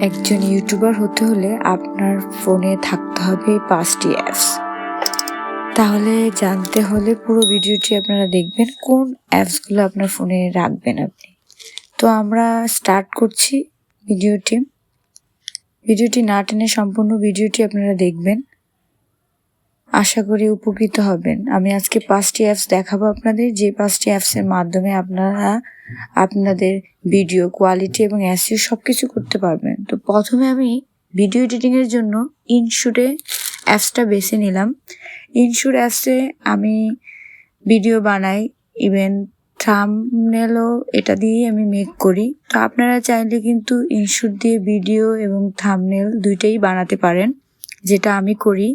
একজন ইউটিউবার হতে হলে আপনার ফোনে থাকতে হবে 5টি অ্যাপস। তাহলে জানতে হলে পুরো ভিডিওটি আপনারা দেখবেন কোন অ্যাপসগুলো আপনার ফোনে রাখবেন আপনি। তো আমরা স্টার্ট করছি ভিডিওটি না টেনে সম্পূর্ণ ভিডিওটি আপনারা দেখবেন, আশা করি উপকৃত হবেন। আমি আজকে 5টি অ্যাপস দেখাবো আপনাদের, যে 5টি অ্যাপসের মাধ্যমে আপনারা আপনাদের ভিডিও কোয়ালিটি এবং এসইও সবকিছু করতে পারবেন। তো প্রথমে আমি ভিডিও এডিটিংয়ের জন্য ইনশুটে অ্যাপসটা বেছে নিলাম। ইনশুট অ্যাপসে আমি ভিডিও বানাই, ইভেন থাম্বনেলও এটা দিয়েই আমি মেক করি। তো আপনারা চাইলে কিন্তু ইনশুট দিয়ে ভিডিও এবং থাম্বনেল দুইটাই বানাতে পারেন, যেটা আমি করি।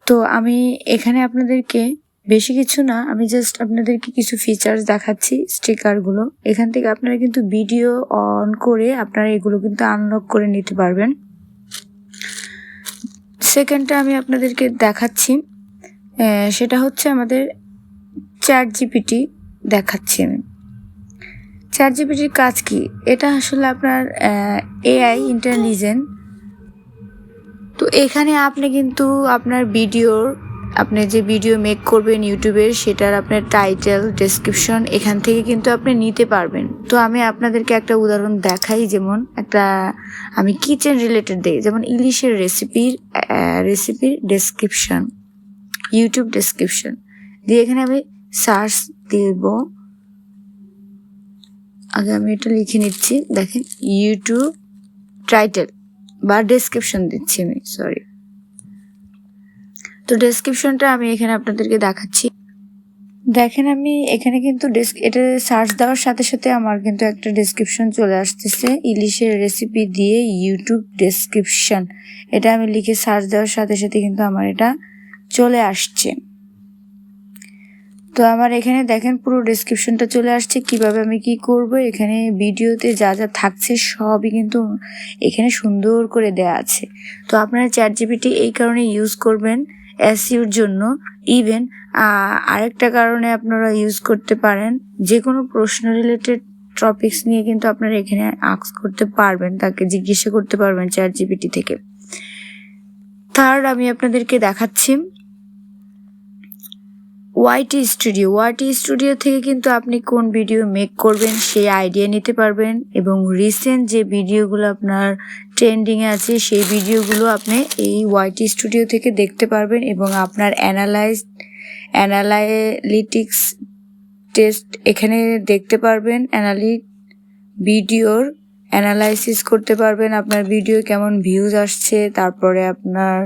তো আমি এখানে আপনাদেরকে বেশি কিছু না, আমি জাস্ট আপনাদেরকে কিছু ফিচার্স দেখাচ্ছি, স্টিকারগুলো। এখান থেকে আপনারা কিন্তু ভিডিও অন করে আপনারা এগুলো কিন্তু আনলক করে নিতে পারবেন। সেকেন্ডটা আমি আপনাদেরকে দেখাচ্ছি, সেটা হচ্ছে আমাদের চ্যাট জিপিটি দেখাচ্ছি আমি। চ্যাট জিপিটির কাজ কি? এটা আসলে আপনার এআই ইন্টেলিজেন্ট। তো এখানে আপনি কিন্তু আপনার আপনি যে ভিডিও মেক করবেন ইউটিউবের, সেটার আপনার টাইটেল, ডেসক্রিপশন এখান থেকে কিন্তু আপনি নিতে পারবেন। তো আমি আপনাদেরকে একটা উদাহরণ দেখাই, যেমন আমি কিচেন রিলেটেড দিই, যেমন ইলিশের রেসিপির ডেসক্রিপশন, ইউটিউব ডেসক্রিপশন দিয়ে এখানে আমি সার্চ দেব। আগে আমি এটা লিখে নিচ্ছি, দেখেন ইউটিউব টাইটেল বা ডেসক্রিপশন দিচ্ছি আমি, সরি। তো ডেসক্রিপশনটা আমি এখানে আপনাদেরকে দেখাচ্ছি। দেখেন আমি এখানে কিন্তু এটা সার্চ দেওয়ার সাথে সাথে আমার কিন্তু একটা ডেসক্রিপশন চলে আসতেছে, ইলিশের রেসিপি দিয়ে ইউটিউব ডেসক্রিপশন। এটা আমি লিখে সার্চ দেওয়ার সাথে সাথে কিন্তু আমার এটা চলে আসছে। তো আমার এখানে দেখেন পুরো ডেসক্রিপশনটা চলে আসছে। কিভাবে আমি কি করব, এখানে ভিডিওতে যা যা থাকছে সবই কিন্তু এখানে সুন্দর করে দেয়া আছে। তো আপনারা চ্যাট জিপিটি এই কারণে ইউজ করবেন এসইওর জন্য। ইভেন আরেকটা কারণে আপনারা ইউজ করতে পারেন, যে কোনো প্রশ্ন রিলেটেড টপিকস নিয়ে কিন্তু আপনারা এখানে আস্ক করতে পারবেন, তাকে জিজ্ঞাসা করতে পারবেন চ্যাট জিপিটি থেকে। থার্ড আমি আপনাদেরকে দেখাচ্ছি ওয়াইটি স্টুডিও থেকে কিন্তু আপনি কোন ভিডিও মেক করবেন সেই আইডিয়া নিতে পারবেন, এবং রিসেন্ট যে ভিডিওগুলো আপনার ট্রেন্ডিংয়ে আছে সেই ভিডিওগুলো আপনি এই ওয়াইটি স্টুডিও থেকে দেখতে পারবেন, এবং আপনার অ্যানালাইটিক্স টেস্ট এখানে দেখতে পারবেন। ভিডিওর অ্যানালাইসিস করতে পারবেন, আপনার ভিডিও কেমন ভিউজ আসছে, তারপরে আপনার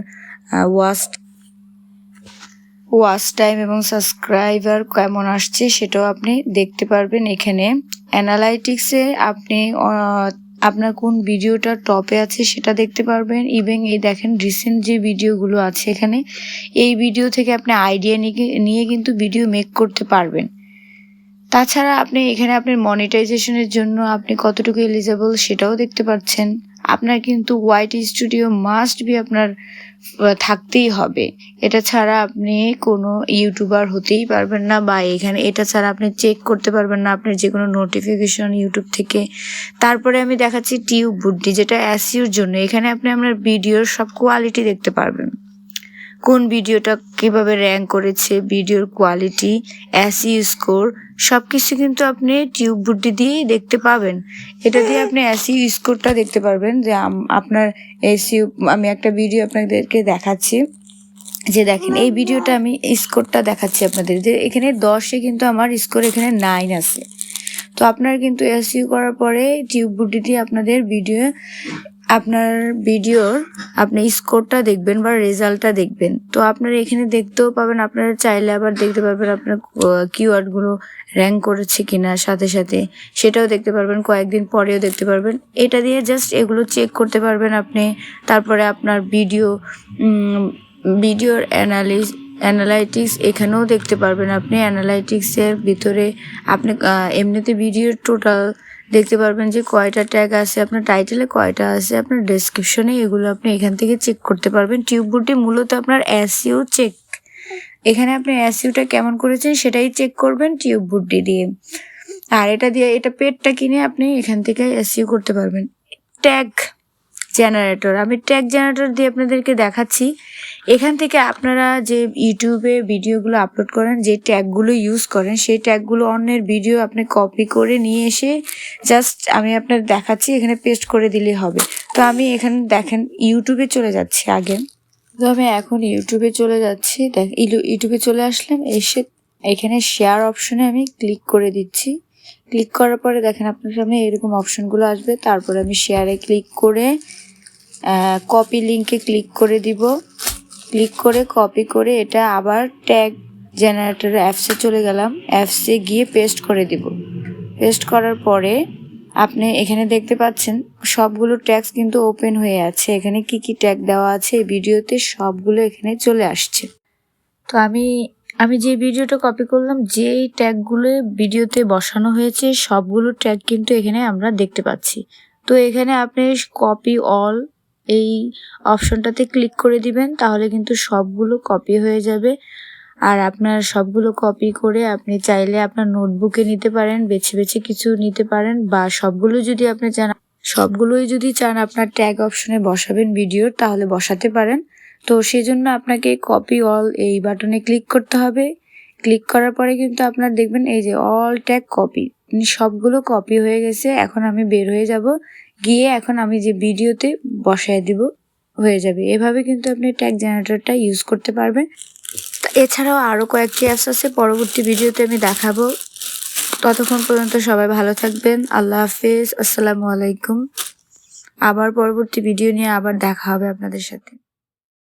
ওয়াচ টাইম এবং সাবস্ক্রাইবার কেমন আসছে সেটাও আপনি দেখতে পারবেন। এখানে অ্যানালাইটিক্সে আপনি আপনার কোন ভিডিওটা টপে আছে সেটা দেখতে পারবেন। ইভেন এই দেখেন রিসেন্ট যে ভিডিওগুলো আছে এখানে, এই ভিডিও থেকে আপনি আইডিয়া নিয়ে কিন্তু ভিডিও মেক করতে পারবেন। তাছাড়া আপনি এখানে আপনার মনিটাইজেশনের জন্য আপনি কতটুকু এলিজেবল সেটাও দেখতে পাচ্ছেন। আপনার কিন্তু ওয়াইটি স্টুডিও মাস্ট বি আপনার থাকতেই হবে, এটা ছাড়া আপনি কোনো ইউটিউবার হতেই পারবেন না, বা এটা ছাড়া আপনি চেক করতে পারবেন না আপনার যে কোনো নোটিফিকেশন ইউটিউব থেকে। তারপরে আমি দেখাচ্ছি টিউব বুড্ডি, যেটা এসইওর জন্য। এখানে আপনি আপনার ভিডিওর সব কোয়ালিটি দেখতে পারবেন, কোন ভিডিওটা কিভাবে র্যাঙ্ক করেছে, ভিডিওর কোয়ালিটি, এসইও স্কোর সব কিছু কিন্তু আপনি টিউব বুড্ডি দিয়েই দেখতে পাবেন। এটা দিয়ে আপনি এসইও স্কোরটা দেখতে পারবেন যে আপনার এসইও। আমি একটা ভিডিও আপনাদেরকে দেখাচ্ছি, যে দেখেন এই ভিডিওটা আমি স্কোরটা দেখাচ্ছি আপনাদের, যে এখানে 10-এ কিন্তু আমার স্কোর এখানে 9 আছে। তো আপনার কিন্তু এসইও করার পরে টিউব বুড্ডি দিয়ে আপনার ভিডিওর আপনি স্কোরটা দেখবেন বা রেজাল্টটা দেখবেন। তো আপনারা এখানে দেখতেও পাবেন, আপনারা চাইলে আবার দেখতে পারবেন আপনার কিওয়ার্ডগুলো র্যাঙ্ক করেছে কিনা, সাথে সাথে সেটাও দেখতে পারবেন, কয়েকদিন পরেও দেখতে পারবেন। এটা দিয়ে জাস্ট এগুলো চেক করতে পারবেন আপনি। তারপরে আপনার ভিডিওর অ্যানালাইটিক্স এখানেও দেখতে পারবেন আপনি। অ্যানালাইটিক্সের ভিতরে আপনি এমনিতে ভিডিওর টোটাল দেখতে পারবেন যে কয়টা ট্যাগ আছে, আপনার টাইটেলে কয়টা আছে, আপনার ডেসক্রিপশনে, এগুলো আপনি এখান থেকে চেক করতে পারবেন। টিউব বুড্ডি মূলত আপনার এসইও চেক, এখানে আপনি এসইওটা কেমন করেছেন সেটাই চেক করবেন টিউব বুড্ডি দিয়ে। আর এটা দিয়ে এটা পেডটা কিনে আপনি এখান থেকে এসইও করতে পারবেন। ট্যাগ জেনারেটর, আমি ট্যাগ জেনারেটর দিয়ে আপনাদেরকে দেখাচ্ছি। এখান থেকে আপনারা যে ইউটিউবে ভিডিওগুলো আপলোড করেন, যে ট্যাগগুলো ইউজ করেন, সেই ট্যাগগুলো অন্যের ভিডিও আপনি কপি করে নিয়ে এসে জাস্ট আমি আপনাদের দেখাচ্ছি, এখানে পেস্ট করে দিলেই হবে। তো আমি এখানে দেখেন ইউটিউবে চলে যাচ্ছি আগে। তো আমি এখন ইউটিউবে চলে যাচ্ছি। ইউটিউবে চলে আসলাম, এসে এখানে শেয়ার অপশনে আমি ক্লিক করে দিচ্ছি। ক্লিক করার পরে দেখেন আপনার সামনে এরকম অপশনগুলো আসবে। তারপরে আমি শেয়ারে ক্লিক করে কপি লিঙ্কে ক্লিক করে দিব। ক্লিক করে কপি করে এটা আবার ট্যাগ জেনারেটর অ্যাপসে চলে গেলাম, অ্যাপসে গিয়ে পেস্ট করে দিব। পেস্ট করার পরে আপনি এখানে দেখতে পাচ্ছেন সবগুলো ট্যাগস কিন্তু ওপেন হয়ে আছে। এখানে কি কি ট্যাগ দেওয়া আছে এই ভিডিওতে সবগুলো এখানে চলে আসছে। তো আমি যে ভিডিওটা কপি করলাম, যেই ট্যাগগুলো ভিডিওতে বসানো হয়েছে সবগুলো ট্যাগ কিন্তু এখানে আমরা দেখতে পাচ্ছি। তো এখানে আপনি কপি অল এই অপশনটাতে ক্লিক করে দিবেন, তাহলে কিন্তু সবগুলো কপি হয়ে যাবে। আর আপনার সবগুলো কপি করে আপনি চাইলে আপনার নোটবুকে নিতে পারেন, বেছে বেছে কিছু নিতে পারেন, বা সবগুলোই যদি চান আপনার ট্যাগ অপশনে বসাবেন ভিডিওর, তাহলে বসাতে পারেন। তো সেজন্য আপনাকে কপি অল এই বাটনে ক্লিক করতে হবে। ক্লিক করার পরে কিন্তু আপনার দেখবেন এই যে অল ট্যাগ কপি, সবগুলো কপি হয়ে গেছে। এখন আমি বের হয়ে যাব, গিয়ে এখন আমি যে ভিডিওতে বসায় দিব, হয়ে যাবে। এভাবে কিন্তু আপনি ট্যাগ জেনারেটরটা ইউজ করতে পারবেন। এছাড়াও আরও কয়েকটি অ্যাপস আছে, পরবর্তী ভিডিওতে আমি দেখাবো। ততক্ষণ পর্যন্ত সবাই ভালো থাকবেন। আল্লাহ হাফেজ, আসসালামু আলাইকুম। আবার পরবর্তী ভিডিও নিয়ে আবার দেখা হবে আপনাদের সাথে।